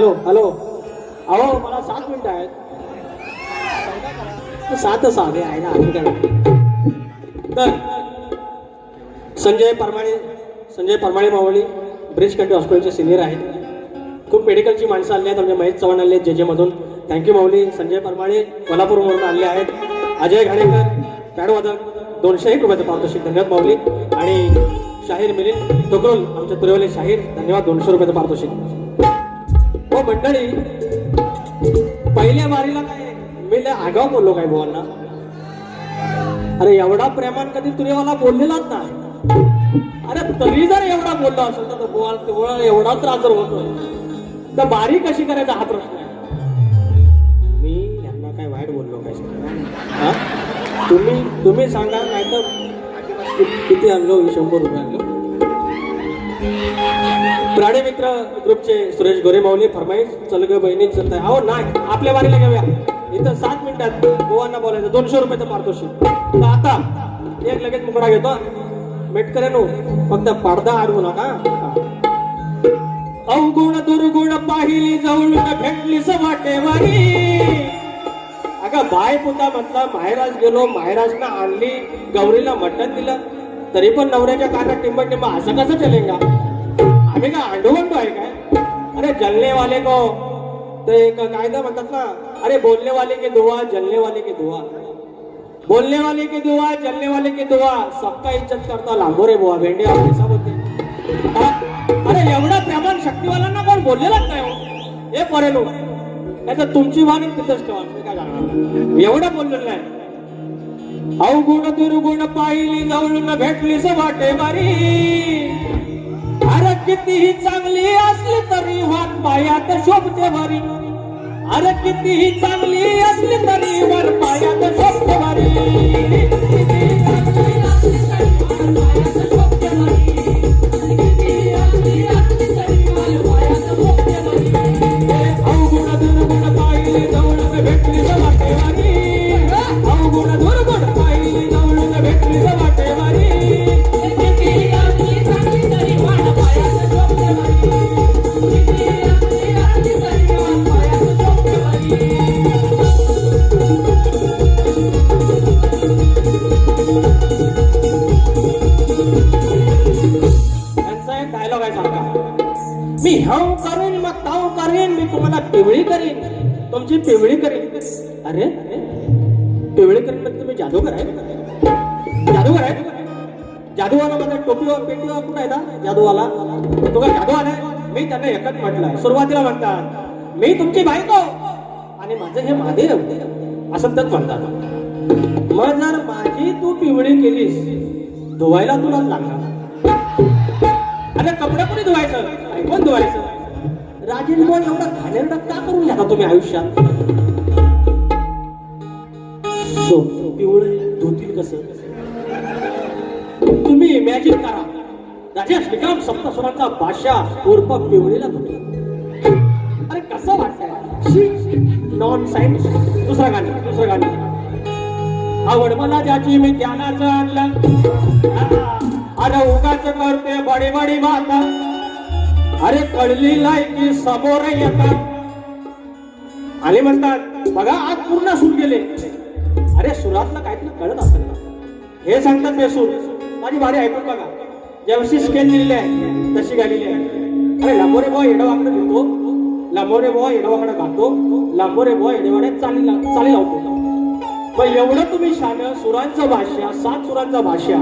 Hello hello अहो मला 7 मिनिटं आहेत. 7च आहे ना अजून काय. तर संजय परमाळे मावळी ब्रिज कंट्री हॉस्पिटलचे सिनियर आहेत. खूप मेडिकलची माणसं आली आहेत. आमचे महेश चव्हाण आले आहेत जे मधून. थँक्यू माऊली. संजय परमाळे कोल्हापूरवरून आले आहेत. अजय घाणेकर पॅडवादक 201 रुपयाचं पारितोषिक. धन्यवाद माऊली. आणि शाहीर मिलिंद टोकरोल आमच्या तुरेवाले शाहीर धन्यवाद 200 रुपयाचं पारितोषिक. हो मंडळी, पहिल्या वारीला काय मी लय आगाव बोललो काय बुवांना. अरे एवढा प्रेमान कधी तुरेवाला बोललेलाच ना. अरे तरी जर एवढा बोललो असेल तर बुवा एवढा त्रास जर होतोय तर बारी कशी करायचा हा प्रश्न आहे. मी यांना काय वाईट बोललो काय हा? तुम्ही सांगा. नाही तर किती आणलो 100 रुपये आणलो. प्राणी मित्र ग्रुपचे सुरेश गोरे माऊली फरमाईश चल ग बहिणी चलताय. अहो नाही आपल्या वारीला घेऊया. इथं 7 मिनिटात गोवांना बोलायचं 200 रुपयाचं पारितोषिक. तर आता एक लगेच मुकडा घेतो. मेटकऱ्यानो फक्त पडदा अडवू नका. अवगुण दुर्गुण पाहिली जवळून भेटलीस वाटेवारी. अगं बाय पुता म्हटलं माहेराज गेलो. माहेराजनं आणली गौरीला मटण दिलं तरी पण नवऱ्याच्या कानात टिंबट टिंबा असं कसं चलेगा. आम्ही का अंडोवंडो आहे काय. अरे जलने वाले को ते एक कायदा म्हणतात ना. अरे बोलने वाले के दुआ जलने वाले के दुआ. बोलने वाले की दुआ जलने वाले की दुआ सबका इज्जत करता लांबो रे बुवा. भेंडे ऐसा बोलते. अरे एवढा प्रेमान शक्तीवाल्यांना कोण बोललेलाच नाही हो. हे परेलो त्याचं तुमची वाणी तिथंच ठेवा. काय जाणार एवढं बोललेलं नाही. अवगुण दुर्गुण पाहिली जवळून भेटलीस वाटेवारी. अरे कितीही चांगली असली तरी वाट पायात शोभते वारी. अरे कितीही चांगली असली तरी वर पायात शोभते वारी. अवगुण दुर्गुण पाहिली जवळून भेटलीस वाटेवारी. अवगुण दुर्गुण पाहिली जवळून भेटलीस वाटेवारी. मी हाव करेन मग ताव करेन. मी तुम्हाला पिवळी करेन तुमची पिवळी करेन. अरे पिवळी करेन म्हणजे तुम्ही जादूगर आहे. जादूगर आहे. जादूवाला माझ्या टोपीवर पेटीवर कुठं आहे ना जादूवाला. तो काय जादू आलाय. मी त्यांना एकच म्हटलंय. सुरुवातीला म्हणतात मी तुमची बायको आणि माझं हे महादेव असं तर म्हणतात. मग जर माझी तू पिवळी केलीस धुवायला तुला लागणार. अरे कपडे कोणी धुवायचं कोण धुवायचं. राजेश बोल एवढा घाणेरडा का करून घ्या तुम्ही आयुष्यात. पिवळं धुतील कसं तुम्ही इमॅजिन करा. राजेश विक्रम सप्तस्वरांचा बादशाह उर्फ पिवळीला धुतो. अरे कसं वाटतंय. Non science. दुसरं गाणं आवड मला ज्याची मी ध्यानाचं आणलं. अरे उगाच करते बडी बडी बात. अरे कळली लायकी समोर येतात आणि म्हणतात बघा आज पूर्ण सूर गेले. अरे सुरातलं काहीतरी कळत असेल ना. हे सांगतात बेसूर. माझी बारी ऐकून बघा. जशी स्केल दिलेली आहे तशी गालेली आहे. अरे लांबोरे बुवा येडवाकडे घेतो. लांबोरे बुवा येडवाकडे घालतो. लांबोरे बुवा येडेवाडे चाली लावतो. मग एवढं तुम्ही शान सुरांचं भाष्या 7 सुरांचा भाष्या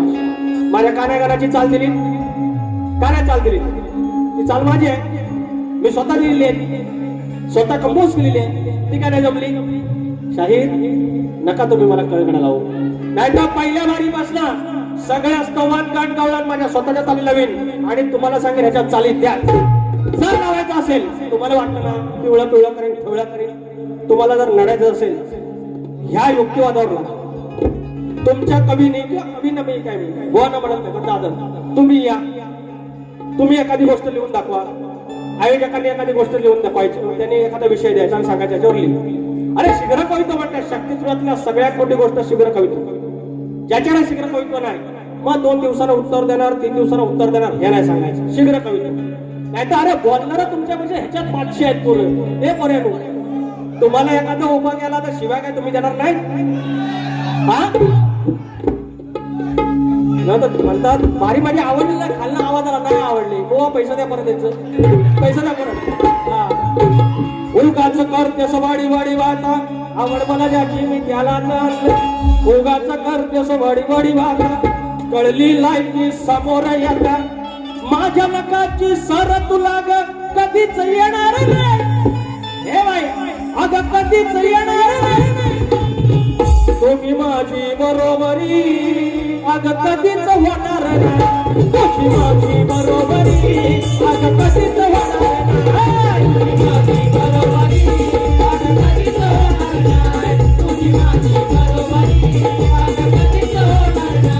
माझ्या कानागानाची चाल दिली. काय चाल दिली ती चाल माझी आहे. मी स्वतः लिहिली आहे. स्वतः कंपोज केलेली आहे. ती काय नाही जमली. शाहीर नका तुम्ही मला कळकणा लावू. नाही तर पहिल्या वारीपासून सगळ्या स्तवान गाण गावलान माझ्या स्वतःच्या चाली लावीन आणि तुम्हाला सांगेन ह्याच्या चालीत द्या. जर लावायचं असेल तुम्हाला वाटलं ना पिवळं पिवळं करेन पिवळं करेन. तुम्हाला जर लढायचं असेल ह्या युक्तिवादावर लागा. तुमच्या कवीने किंवा कवीनं मी काय गोवाना म्हणत नाही पण दादा तुम्ही या. तुम्ही एखादी गोष्ट लिहून दाखवा. आयोजकांनी एखादी गोष्ट लिहून दाखवायची. त्यांनी एखादा विषय द्यायचा आणि सांगायचा याच्यावर लिहिली. अरे शीघ्र कवित्व म्हणतात शक्तिसुरातल्या सगळ्यात मोठी गोष्ट शीघ्र कवित्व. ज्याच्याकडे शीघ्र कवित्व नाही मग 2 दिवसानं उत्तर देणार 3 दिवसानं उत्तर देणार हे नाही सांगायचं. शीघ्र कवित्व नाही तर अरे बोलणार तुमच्या म्हणजे ह्याच्यात 500 आहेत पोरं. हे पोऱ्यानो, तुम्हाला एखादा उभा केला तर शिवाय काय तुम्ही देणार नाही? हा न तर म्हणतात बारी माझी आवडली नाही, खालना आवाजाला नाही आवडली, गोवा पैसा द्या परत द्यायचं, पैसा द्या परत. हा उगाच करते सवाडी वाडी वाटा, आवड मला ज्याची मी त्याला आणलं. उगाच करते सवाडी वाडी वाटा, कळली लायकी समोर येता. माझ्या नकाची सर तुला ग कधीच येणार नाही. हे बाई अग कधीच येणार नाही. तुम्ही माझी बरोबरी अग कधीच होणार नाही. तुझी माझी बरोबरी अग कधीच होणार नाही. तुझी माझी बरोबरी अग कधीच होणार नाही. तुझी माझी बरोबरी अग कधीच होणार नाही.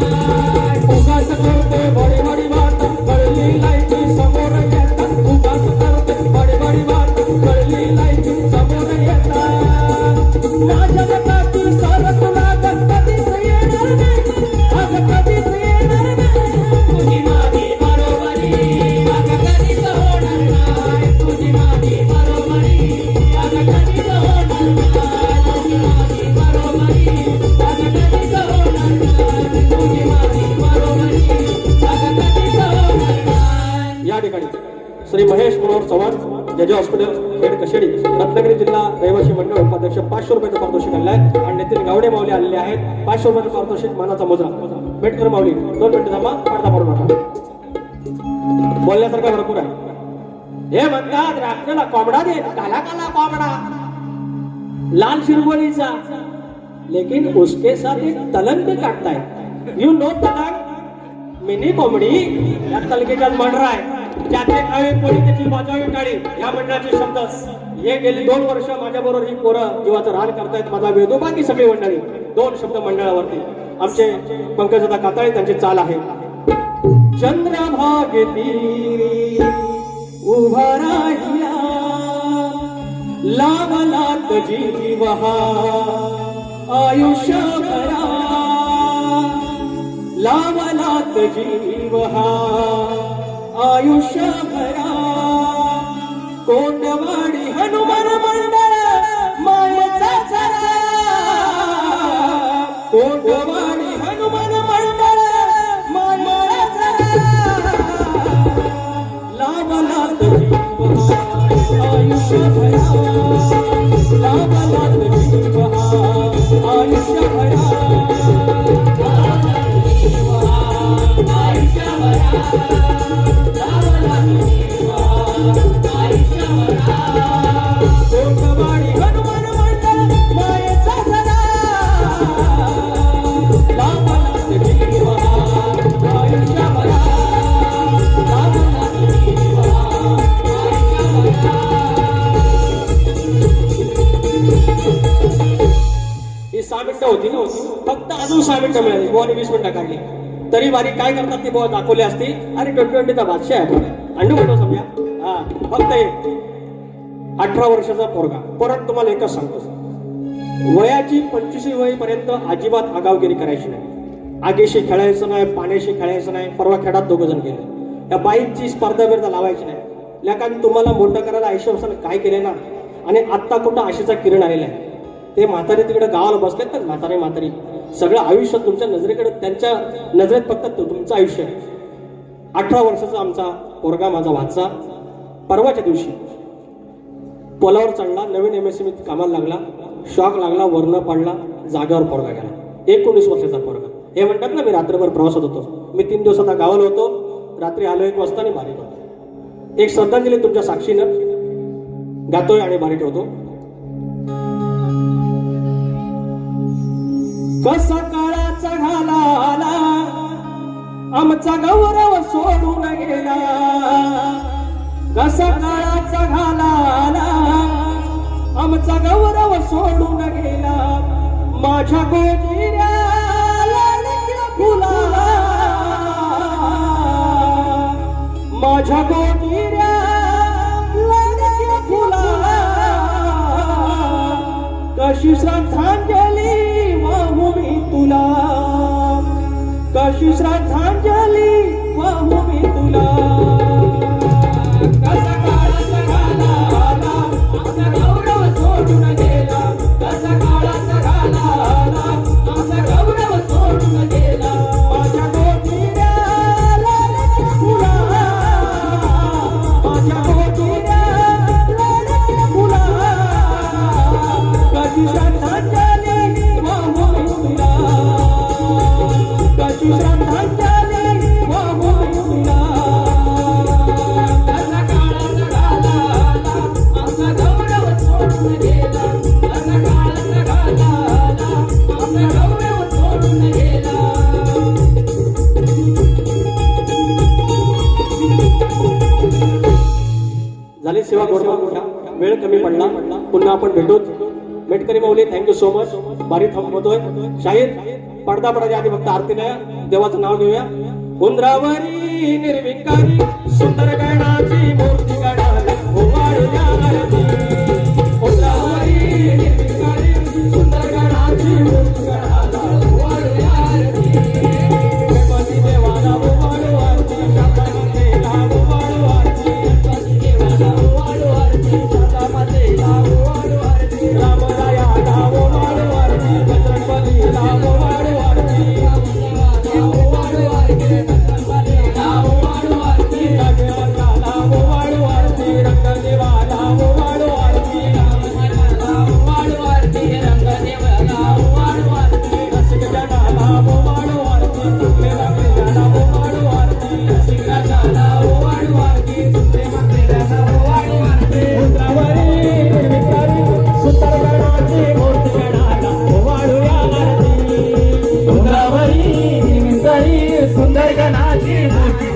उगाच करते बडी बडी बात, कळली लायकी समोर येतात. उगाच करते बडी बडी बात, कळली लायकी समोर येतात. माझ्या नकाची सर तुला कधीच येणार नाही. अग कधीच येणार नाही. तुझी माझी बरोबरी अग कधीच होणार नाही. तुझी माझी बरोबरी अग कधीच होणार नाही. तुझी माझी बरोबरी अग कधीच होणार नाही. तुझी माझी बरोबरी अग कधीच होणार नाही. या ठिकाणी श्री महेश मनोहर चव्हाण जेजे हॉस्पिटल खेड कशेडी रत्नागिरी जिल्हा रहिवासी मंडळ उपाध्यक्ष 500 रुपयाचं पारितोषिक आणलंय. आणि नितीन गावडे माऊली आलेले आहेत. 500 रुपयाचं पारितोषिक मानाचा मोजा. भेटकर माऊली 2 मिनिटं थांबा, पडदा मारू नका. बोलण्यासारखं भरपूर आहे. हे म्हणतात रात्रीला कोंबडा दे, काला काला कोंबडा लाल शिरगोळीचा, लेकिन उसके साथ एक तलंग भी काटता है. यू नो तलंग, मिनी कोंबडी या तलकेच्यात मंडरा आहे. ज्याचे खावे कोणी त्याची वाजावी टाळी, या मंडळाचे शब्द. हे गेली 2 वर्ष माझ्या बरोबर ही पोरं जीवाचं रान करतायत. माझा वेदो बाकी सगळी मंडळी 2 शब्द मंडळावरती. आमचे पंकजदा काताळे त्यांची चाल आहे. चंद्रभागे तीरी उभा राहिला, लावलात जीव हा आयुष्यभरा. लावलात जीव हा आयुष्यभरा. कोंडवाडी हनुमान मंडळ मायेचा झरा. कोंडवाडी हनुमान मंडळ मायेचा झरा. लावलात जीव हा आयुष्यभरा. लावलात जीव हा आयुष्यभरा. कोंडवाडी हनुमान मंडळ मायेचा झरा. लावलात जीव हा आयुष्यभरा. लावलात जीव हा आयुष्यभरा. ही 6 मिनिटं होती ना, फक्त अजून 6 मिनिटं मिळाली. बुवाने 20 मिनिटं काढली. तरी वारी काय करतात ते बुवा दाखवले असतील. अरे 2020चा बादशाह आहे आपण, अंडू म्हणतो समजा. हा फक्त 18 वर्षाचा पोरगा. परत तुम्हाला एकच सांगतो, वयाची 25वी वयपर्यंत अजिबात आगावगिरी करायची नाही. आगीशी खेळायचं नाही, पाण्याशी खेळायचं नाही. परवा खेळात 2 जण गेले. या बाईकची स्पर्धा बिर्धा लावायची नाही. लेकांनी तुम्हाला मोठं करायला आयुष्यापासून काय केले ना, आणि आत्ता कुठं आशेचा किरण आलेला आहे. ते म्हातारे तिकडे गावाला बसलेत ना, म्हातारे सगळं आयुष्य तुमच्या नजरेकडे, त्यांच्या नजरेत फक्त तुमचं आयुष्य आहे. 18 वर्षाचा आमचा पोरगा, माझा वाचा, परवाच्या दिवशी पोलावर चढला. नवीन MSC कामाला लागला. शॉक लागला, वर्ण पडला, जागेवर पोरगा गेला. 19 वर्षाचा पोरगा. हे म्हणतात ना, मी रात्रभर प्रवासात होतो. मी 3 दिवस आता गावाला होतो. रात्री आलो 1 वाजता आणि बारीक होतो. एक श्रद्धांजली तुमच्या साक्षीनं गातोय आणि बारीक ठेवतो. कसा काळाचा घाला आला, आमचा गौरव सोडून गेला. कसा काळाचा घाला आला, आमचा गौरव सोडून गेला. माझ्या गोजिऱ्या लाडक्या फुला, माझ्या गोजिऱ्या लाडक्या फुला. कशी श्रद्धांजली वाहू मी तुला, कशी श्रद्धांजली वाहू मी तुला. सेवा गोडवा मोठा वेळ कमी पडला पुन्हा आपण भेटूच मेटकरी माऊली थँक्यू सो मच बारी थांबवतोय शाहीर पडदा पडायच्या आधी फक्त आरती नाही देवाचं नाव घेऊया उंदरावरी निर्विकारी सुंदर गणाची मूर्ती गणाला ओवाळूया आरती उंदरावरी निर्विकारी सुंदर गणाची मूर्ती गणाला ओवाळूया आरती गणपती देवाला ओवाळू आरती शांतामातेला ओवाळू आरती गणपती देवाला ओवाळू आरती शांतामातेला ओवाळू आरती रामरायाला ओवाळू आरती बजरंगबलीला ओवाळू आरती रामदेवाला ओवाळू आरती बजरंगबलीला ओवाळू आरती नागेवाला ओवाळू आरती रंगदेवाला ओवाळू आरती रामदेवाला ओवाळू आरती रंगदेवाला ओवाळू आरती रसिकजनाला ओवाळू आरती तुमलेला प्रियाला ओवाळू आरती रसिकजनाला ओवाळू आरती तुमलेला प्रियाला ओवाळू आरती उंदरावरी निर्विकारी सुंदर गणाची मूर्ती गणाला ओवाळूया आरती उंदरावरी निर्विकारी सुंदर गणाची मूर्ती